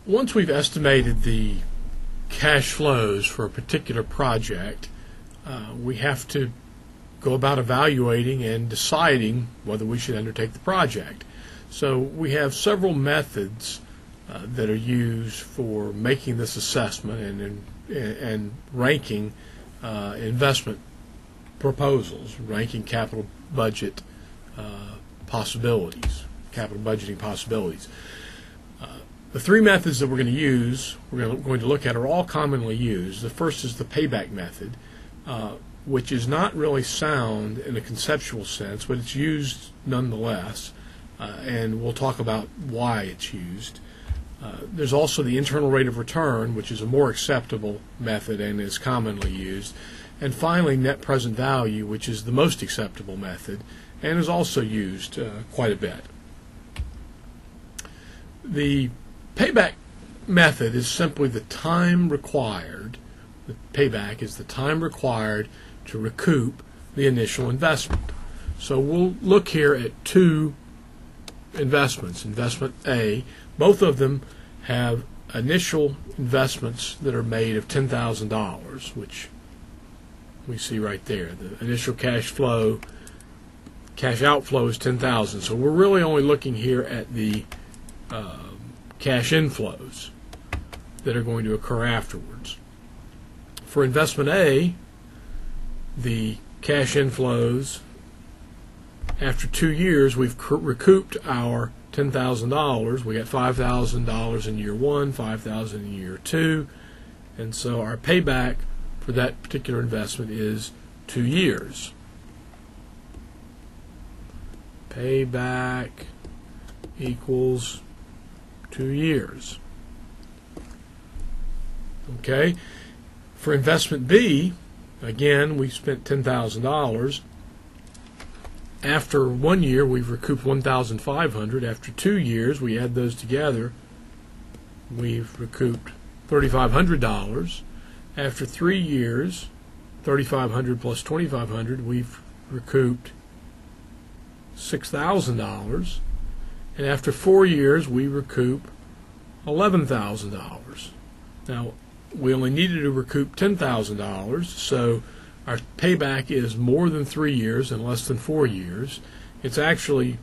once we've estimated the cash flows for a particular project, we have to go about evaluating and deciding whether we should undertake the project. So we have several methods that are used for making this assessment and ranking investment proposals, ranking capital budget possibilities, capital budgeting possibilities. The three methods that we're going to look at are all commonly used. The first is the payback method, which is not really sound in a conceptual sense, but it's used nonetheless, and we'll talk about why it's used. There's also the internal rate of return, which is a more acceptable method and is commonly used. And finally, net present value, which is the most acceptable method and is also used quite a bit. The payback method is simply the time required. The payback is the time required to recoup the initial investment. So we'll look here at two investments. Investment A, both of them have initial investments that are made of $10,000, which we see right there. The initial cash outflow is $10,000. So we're really only looking here at the cash inflows that are going to occur afterwards. For investment A, the cash inflows, after 2 years, we've recouped our $10,000. We got $5,000 in year one, $5,000 in year two, and so our payback for that particular investment is 2 years. Payback equals 2 years. Okay. For investment B, again, we spent $10,000. After 1 year, we've recouped $1,500. After 2 years, we add those together, we've recouped $3,500. After 3 years, $3,500 plus $2,500, we've recouped $6,000. And after 4 years, we recoup $11,000. Now, we only needed to recoup $10,000, so our payback is more than 3 years and less than 4 years. It's actually,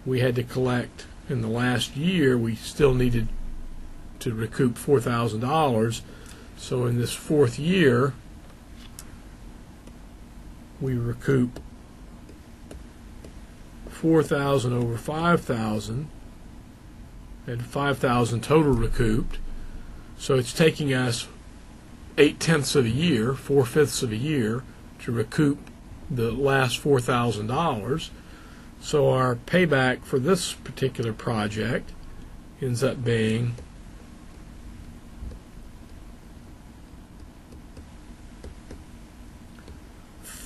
we had to collect, in the last year, we still needed to recoup $4,000. So in this fourth year, we recoup $4,000 over $5,000 and $5,000 total recouped. So it's taking us 8/10 of a year, 4/5 of a year, to recoup the last $4,000. So our payback for this particular project ends up being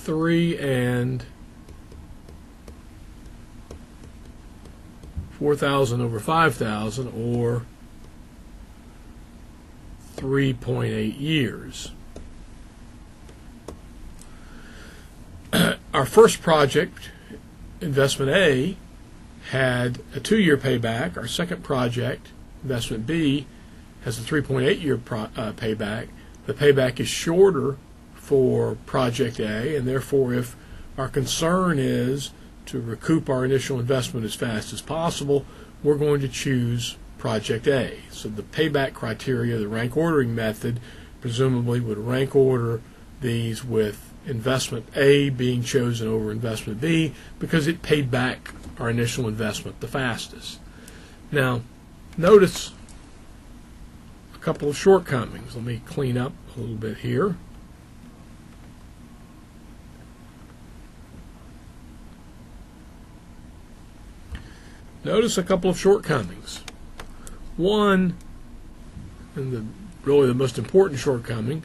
$4,000 over $5,000, or 3.8 years. Our first project, investment A, had a 2-year payback. Our second project, investment B, has a 3.8-year payback. The payback is shorter for project A, and therefore if our concern is to recoup our initial investment as fast as possible, we're going to choose project A. So the payback criteria, the rank ordering method, presumably would rank order these with investment A being chosen over investment B because it paid back our initial investment the fastest. Now, notice a couple of shortcomings. Let me clean up a little bit here. Notice a couple of shortcomings. One, and really the most important shortcoming,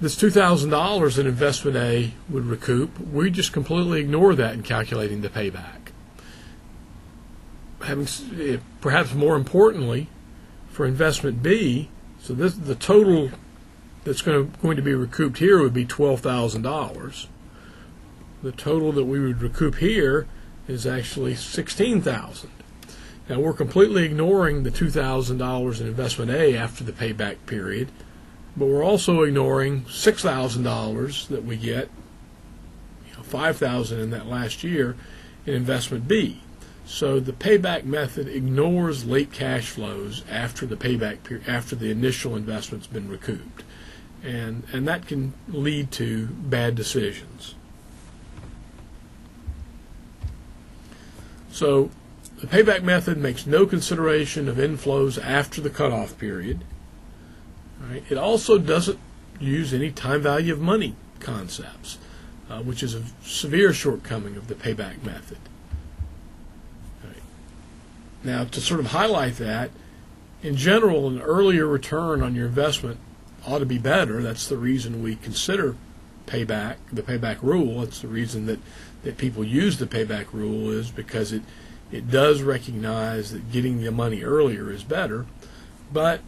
this $2,000 in investment A would recoup. We just completely ignore that in calculating the payback. Perhaps more importantly, for investment B, so the total that's going to be recouped here would be $12,000. The total that we would recoup here is actually $16,000. Now, we're completely ignoring the $2,000 in investment A after the payback period, but we're also ignoring $6,000 that we get, $5,000 in that last year in investment B. So the payback method ignores late cash flows after the payback period, after the initial investment's been recouped, and that can lead to bad decisions. So the payback method makes no consideration of inflows after the cutoff period. All right. It also doesn't use any time value of money concepts, which is a severe shortcoming of the payback method. All right. Now, to sort of highlight that, in general, an earlier return on your investment ought to be better. That's the reason we consider payback, the payback rule. That's the reason that people use the payback rule, is because it does recognize that getting the money earlier is better. But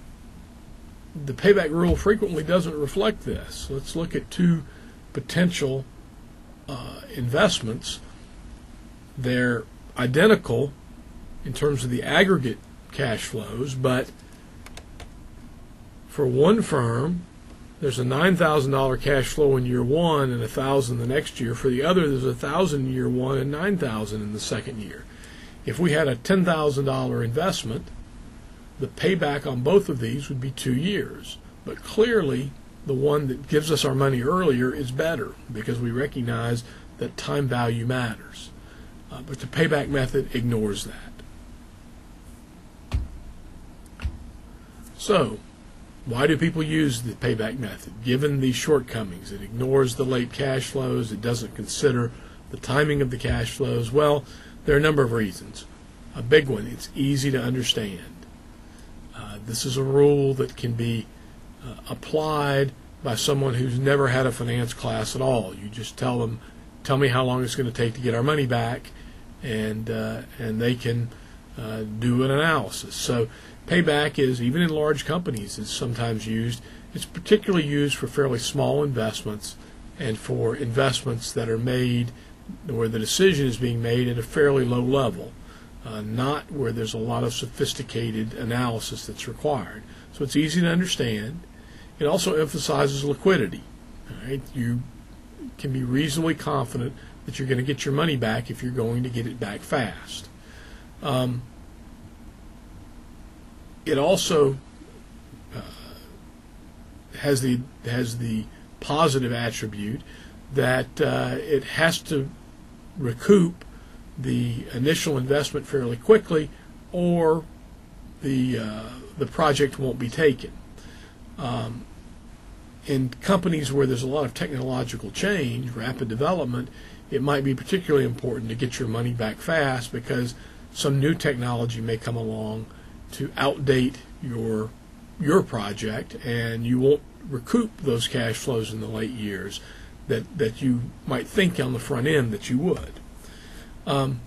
the payback rule frequently doesn't reflect this. Let's look at two potential investments. They're identical in terms of the aggregate cash flows, but for one firm, there's a $9,000 cash flow in year one and $1,000 the next year. For the other, there's $1,000 in year one and $9,000 in the second year. If we had a $10,000 investment, the payback on both of these would be 2 years. But clearly, the one that gives us our money earlier is better, because we recognize that time value matters. But the payback method ignores that. So, why do people use the payback method? Given these shortcomings, it ignores the late cash flows, it doesn't consider the timing of the cash flows. Well, there are a number of reasons. A big one, it's easy to understand. This is a rule that can be applied by someone who's never had a finance class at all. You just tell me how long it's going to take to get our money back, and they can do an analysis. So payback is, even in large companies, is sometimes used. It's particularly used for fairly small investments and for investments that are made where the decision is being made at a fairly low level, not where there's a lot of sophisticated analysis that's required. So it's easy to understand. It also emphasizes liquidity. All right? You can be reasonably confident that you're going to get your money back if you're going to get it back fast. It also has the positive attribute that it has to recoup the initial investment fairly quickly, or the project won't be taken. In companies where there's a lot of technological change, rapid development, it might be particularly important to get your money back fast, because some new technology may come along to outdate your project, and you won't recoup those cash flows in the late years that you might think on the front end that you would.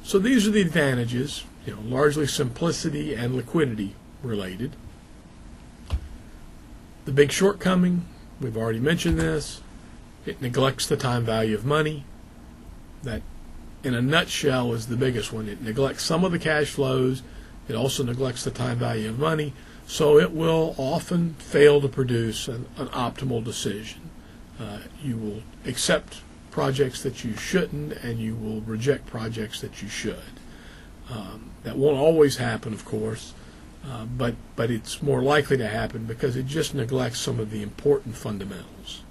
So these are the advantages, largely simplicity and liquidity related. The big shortcoming, we've already mentioned this, it neglects the time value of money. That, in a nutshell, is the biggest one. It neglects some of the cash flows. It also neglects the time value of money, so it will often fail to produce an optimal decision. You will accept projects that you shouldn't, and you will reject projects that you should. That won't always happen, of course, but it's more likely to happen because it just neglects some of the important fundamentals.